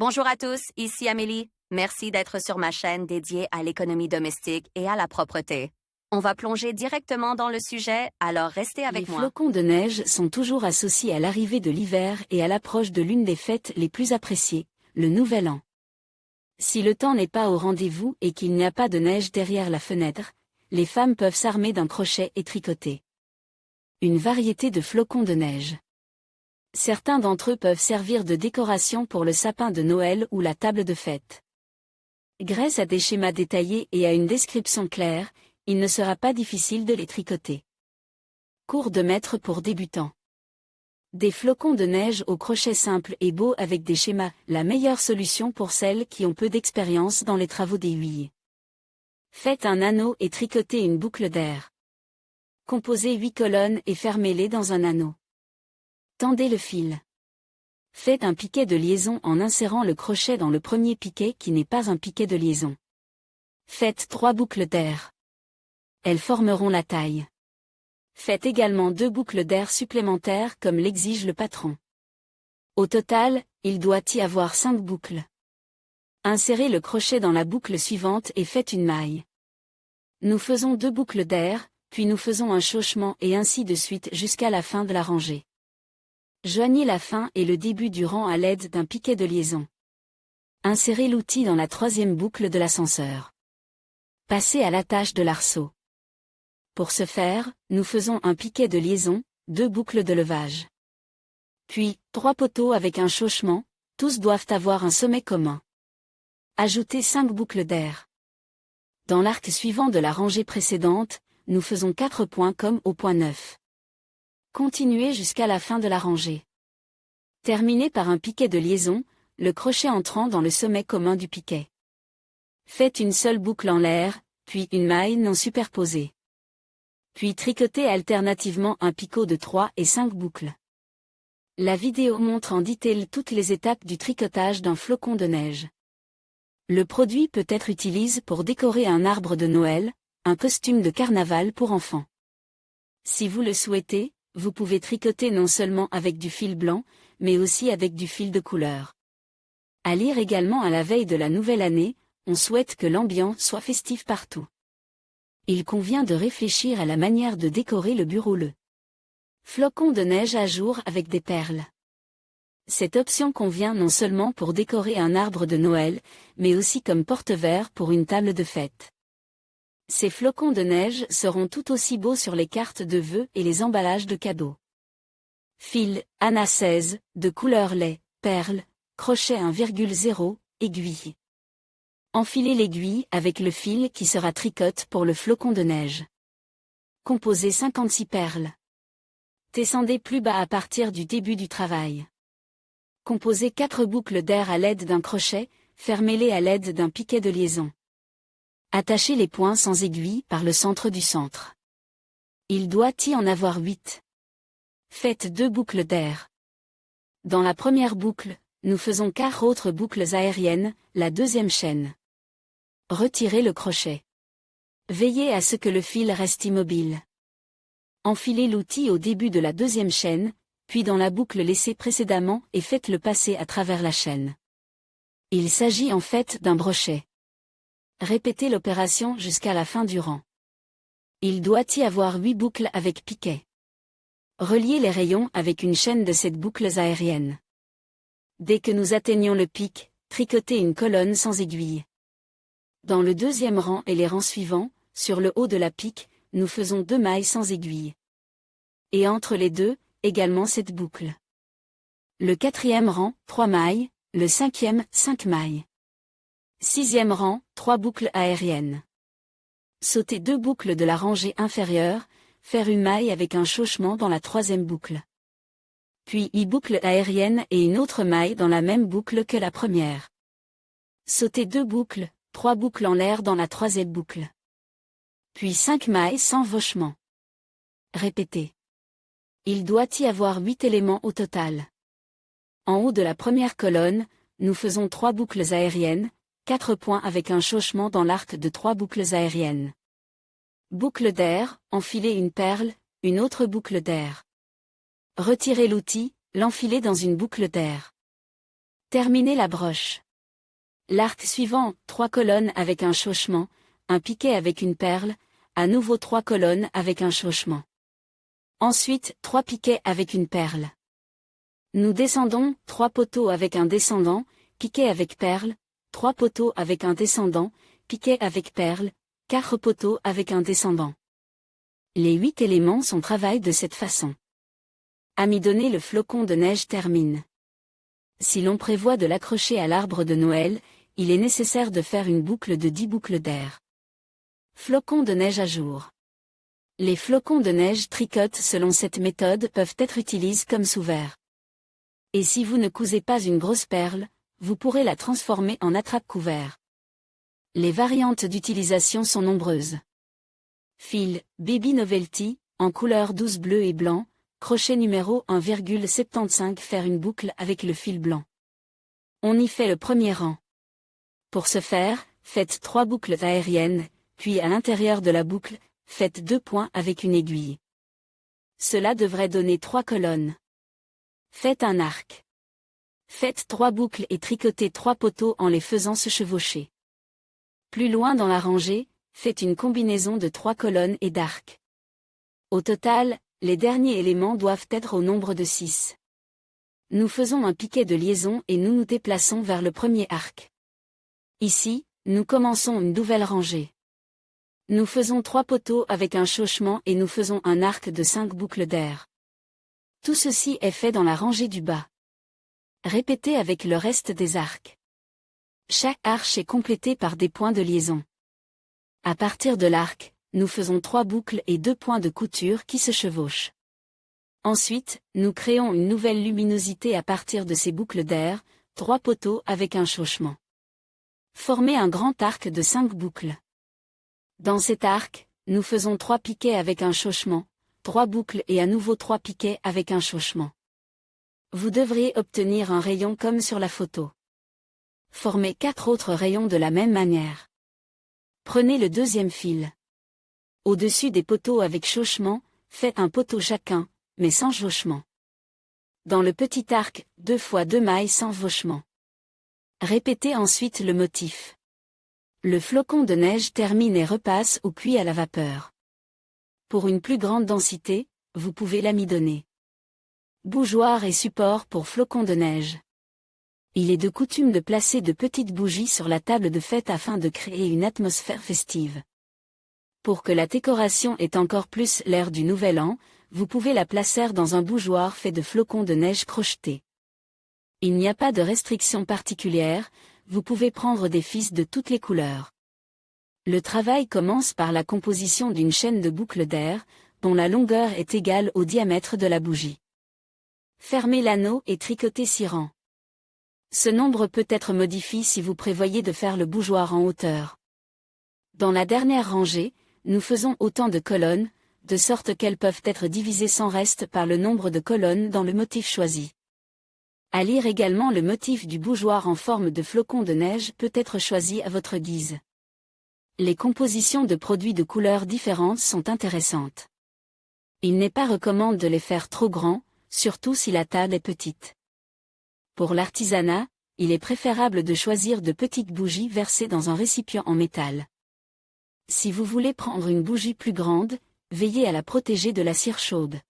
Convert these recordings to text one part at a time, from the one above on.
Bonjour à tous, ici Amélie. Merci d'être sur ma chaîne dédiée à l'économie domestique et à la propreté. On va plonger directement dans le sujet, alors restez avec Les moi. flocons de neige sont toujours associés à l'arrivée de l'hiver et à l'approche de l'une des fêtes les plus appréciées, le Nouvel An. Si le temps n'est pas au rendez-vous et qu'il n'y a pas de neige derrière la fenêtre, les femmes peuvent s'armer d'un crochet et tricoter une variété de flocons de neige. Certains d'entre eux peuvent servir de décoration pour le sapin de Noël ou la table de fête. Grâce à des schémas détaillés et à une description claire, il ne sera pas difficile de les tricoter. Cours de maître pour débutants. Des flocons de neige au crochet simple et beau avec des schémas, la meilleure solution pour celles qui ont peu d'expérience dans les travaux d'aiguille. Faites un anneau et tricotez une boucle d'air. Composez 8 colonnes et fermez-les dans un anneau. Tendez le fil. Faites un piquet de liaison en insérant le crochet dans le premier piquet qui n'est pas un piquet de liaison. Faites 3 boucles d'air. Elles formeront la taille. Faites également 2 boucles d'air supplémentaires comme l'exige le patron. Au total, il doit y avoir 5 boucles. Insérez le crochet dans la boucle suivante et faites une maille. Nous faisons 2 boucles d'air, puis nous faisons un chauchement et ainsi de suite jusqu'à la fin de la rangée. Joignez la fin et le début du rang à l'aide d'un piquet de liaison. Insérez l'outil dans la 3e boucle de l'ascenseur. Passez à l'attache de l'arceau. Pour ce faire, nous faisons un piquet de liaison, 2 boucles de levage. Puis, 3 poteaux avec un chauchement, tous doivent avoir un sommet commun. Ajoutez 5 boucles d'air. Dans l'arc suivant de la rangée précédente, nous faisons 4 points comme au point 9. Continuez jusqu'à la fin de la rangée. Terminez par un piquet de liaison, le crochet entrant dans le sommet commun du piquet. Faites une seule boucle en l'air, puis une maille non superposée. Puis tricotez alternativement un picot de 3 et 5 boucles. La vidéo montre en détail toutes les étapes du tricotage d'un flocon de neige. Le produit peut être utilisé pour décorer un arbre de Noël, un costume de carnaval pour enfants. Si vous le souhaitez, vous pouvez tricoter non seulement avec du fil blanc, mais aussi avec du fil de couleur. À lire également à la veille de la nouvelle année, on souhaite que l'ambiance soit festive partout. Il convient de réfléchir à la manière de décorer le bureau. Le flocon de neige à jour avec des perles. Cette option convient non seulement pour décorer un arbre de Noël, mais aussi comme porte-verre pour une table de fête. Ces flocons de neige seront tout aussi beaux sur les cartes de vœux et les emballages de cadeaux. Fil, Anna 16, de couleur lait, perles, crochet 1,0, aiguille. Enfilez l'aiguille avec le fil qui sera tricote pour le flocon de neige. Composez 56 perles. Descendez plus bas à partir du début du travail. Composez 4 boucles d'air à l'aide d'un crochet, fermez-les à l'aide d'un piquet de liaison. Attachez les points sans aiguille par le centre du centre. Il doit y en avoir 8. Faites 2 boucles d'air. Dans la première boucle, nous faisons 4 autres boucles aériennes, la 2e chaîne. Retirez le crochet. Veillez à ce que le fil reste immobile. Enfilez l'outil au début de la 2e chaîne, puis dans la boucle laissée précédemment et faites-le passer à travers la chaîne. Il s'agit en fait d'un brochet. Répétez l'opération jusqu'à la fin du rang. Il doit y avoir 8 boucles avec piquet. Reliez les rayons avec une chaîne de 7 boucles aériennes. Dès que nous atteignons le pic, tricotez une colonne sans aiguille. Dans le 2e rang et les rangs suivants, sur le haut de la pique, nous faisons 2 mailles sans aiguille. Et entre les deux, également 7 boucles. Le 4e rang, 3 mailles, le 5e, 5 mailles. 6e rang, 3 boucles aériennes. Sautez 2 boucles de la rangée inférieure, faire une maille avec un chauchement dans la 3e boucle. Puis 8 boucles aériennes et une autre maille dans la même boucle que la première. Sautez 2 boucles, 3 boucles en l'air dans la 3e boucle. Puis 5 mailles sans vauchement. Répétez. Il doit y avoir 8 éléments au total. En haut de la première colonne, nous faisons 3 boucles aériennes, 4 points avec un chauchement dans l'arc de 3 boucles aériennes. Boucle d'air, enfilez une perle, une autre boucle d'air. Retirez l'outil, l'enfilez dans une boucle d'air. Terminez la broche. L'arc suivant, 3 colonnes avec un chauchement, un piquet avec une perle, à nouveau 3 colonnes avec un chauchement. Ensuite, 3 piquets avec une perle. Nous descendons, 3 poteaux avec un descendant, piquet avec perle, 3 poteaux avec un descendant, piquet avec perle, 4 poteaux avec un descendant. Les 8 éléments sont travaillés de cette façon. Amidonner le flocon de neige termine. Si l'on prévoit de l'accrocher à l'arbre de Noël, il est nécessaire de faire une boucle de 10 boucles d'air. Flocons de neige à jour. Les flocons de neige tricotent selon cette méthode peuvent être utilisés comme sous-verre. Et si vous ne cousez pas une grosse perle, vous pourrez la transformer en attrape-couvert. Les variantes d'utilisation sont nombreuses. Fil, Baby Novelty, en couleur 12 bleu et blanc, crochet numéro 1,75 faire une boucle avec le fil blanc. On y fait le premier rang. Pour ce faire, faites 3 boucles aériennes, puis à l'intérieur de la boucle, faites 2 points avec une aiguille. Cela devrait donner 3 colonnes. Faites un arc. Faites 3 boucles et tricotez 3 poteaux en les faisant se chevaucher. Plus loin dans la rangée, faites une combinaison de 3 colonnes et d'arcs. Au total, les derniers éléments doivent être au nombre de 6. Nous faisons un piquet de liaison et nous nous déplaçons vers le premier arc. Ici, nous commençons une nouvelle rangée. Nous faisons 3 poteaux avec un chauchement et nous faisons un arc de 5 boucles d'air. Tout ceci est fait dans la rangée du bas. Répétez avec le reste des arcs. Chaque arche est complétée par des points de liaison. À partir de l'arc, nous faisons 3 boucles et 2 points de couture qui se chevauchent. Ensuite, nous créons une nouvelle luminosité à partir de ces boucles d'air, 3 poteaux avec un chauchement. Formez un grand arc de 5 boucles. Dans cet arc, nous faisons 3 piquets avec un chauchement, 3 boucles et à nouveau 3 piquets avec un chauchement. Vous devriez obtenir un rayon comme sur la photo. Formez 4 autres rayons de la même manière. Prenez le deuxième fil. Au-dessus des poteaux avec chauchement, faites un poteau chacun, mais sans chauchement. Dans le petit arc, 2 x 2 mailles sans chauchement. Répétez ensuite le motif. Le flocon de neige termine et repasse ou cuit à la vapeur. Pour une plus grande densité, vous pouvez l'amidonner. Bougeoir et support pour flocons de neige. Il est de coutume de placer de petites bougies sur la table de fête afin de créer une atmosphère festive. Pour que la décoration ait encore plus l'air du Nouvel An, vous pouvez la placer dans un bougeoir fait de flocons de neige crochetés. Il n'y a pas de restriction particulière, vous pouvez prendre des fils de toutes les couleurs. Le travail commence par la composition d'une chaîne de boucles d'air, dont la longueur est égale au diamètre de la bougie. Fermez l'anneau et tricotez 6 rangs. Ce nombre peut être modifié si vous prévoyez de faire le bougeoir en hauteur. Dans la dernière rangée, nous faisons autant de colonnes, de sorte qu'elles peuvent être divisées sans reste par le nombre de colonnes dans le motif choisi. À lire également le motif du bougeoir en forme de flocon de neige peut être choisi à votre guise. Les compositions de produits de couleurs différentes sont intéressantes. Il n'est pas recommandé de les faire trop grands, surtout si la table est petite. Pour l'artisanat, il est préférable de choisir de petites bougies versées dans un récipient en métal. Si vous voulez prendre une bougie plus grande, veillez à la protéger de la cire chaude.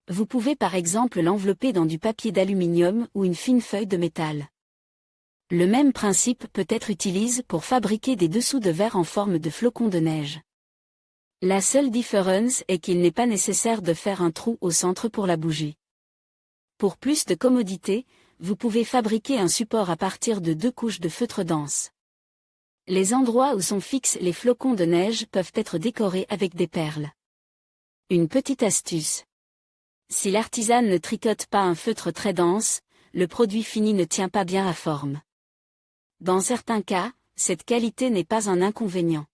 Vous pouvez par exemple l'envelopper dans du papier d'aluminium ou une fine feuille de métal. Le même principe peut être utilisé pour fabriquer des dessous de verre en forme de flocons de neige. La seule différence est qu'il n'est pas nécessaire de faire un trou au centre pour la bougie. Pour plus de commodité, vous pouvez fabriquer un support à partir de 2 couches de feutre dense. Les endroits où sont fixes les flocons de neige peuvent être décorés avec des perles. Une petite astuce. Si l'artisane ne tricote pas un feutre très dense, le produit fini ne tient pas bien à forme. Dans certains cas, cette qualité n'est pas un inconvénient.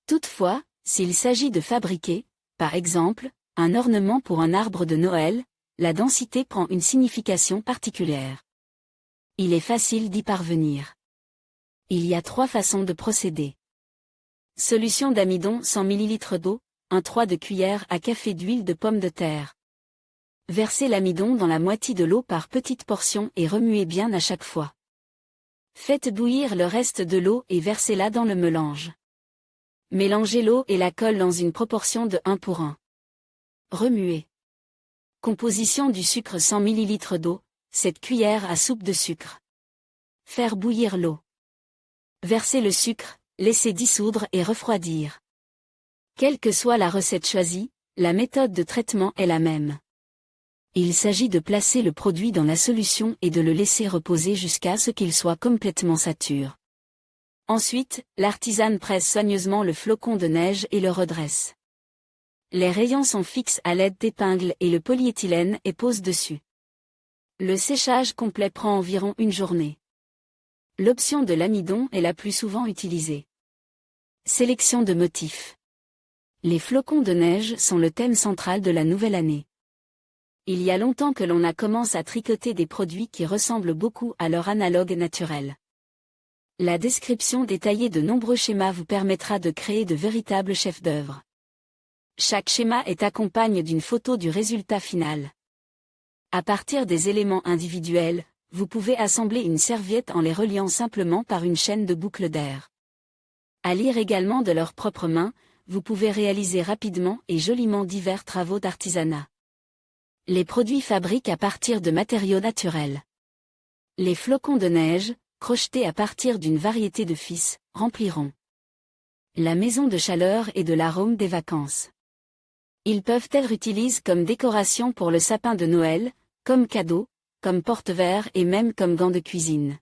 Toutefois, s'il s'agit de fabriquer, par exemple, un ornement pour un arbre de Noël, la densité prend une signification particulière. Il est facile d'y parvenir. Il y a 3 façons de procéder. Solution d'amidon 100 ml d'eau, 1/3 de cuillère à café d'huile de pomme de terre. Versez l'amidon dans la moitié de l'eau par petites portions et remuez bien à chaque fois. Faites bouillir le reste de l'eau et versez-la dans le mélange. Mélangez l'eau et la colle dans une proportion de 1 pour 1. Remuez. Composition du sucre 100 ml d'eau, 7 cuillères à soupe de sucre. Faire bouillir l'eau. Versez le sucre, laissez dissoudre et refroidir. Quelle que soit la recette choisie, la méthode de traitement est la même. Il s'agit de placer le produit dans la solution et de le laisser reposer jusqu'à ce qu'il soit complètement sature. Ensuite, l'artisane presse soigneusement le flocon de neige et le redresse. Les rayons sont fixes à l'aide d'épingles et le polyéthylène est posé dessus. Le séchage complet prend environ une journée. L'option de l'amidon est la plus souvent utilisée. Sélection de motifs. Les flocons de neige sont le thème central de la nouvelle année. Il y a longtemps que l'on a commencé à tricoter des produits qui ressemblent beaucoup à leur analogue naturel. La description détaillée de nombreux schémas vous permettra de créer de véritables chefs-d'œuvre. Chaque schéma est accompagné d'une photo du résultat final. À partir des éléments individuels, vous pouvez assembler une serviette en les reliant simplement par une chaîne de boucles d'air. À lire également de leurs propres mains, vous pouvez réaliser rapidement et joliment divers travaux d'artisanat. Les produits fabriquent à partir de matériaux naturels. Les flocons de neige, crochetés à partir d'une variété de fils, rempliront la maison de chaleur et de l'arôme des vacances. Ils peuvent être utilisés comme décoration pour le sapin de Noël, comme cadeau, comme porte-verre et même comme gants de cuisine.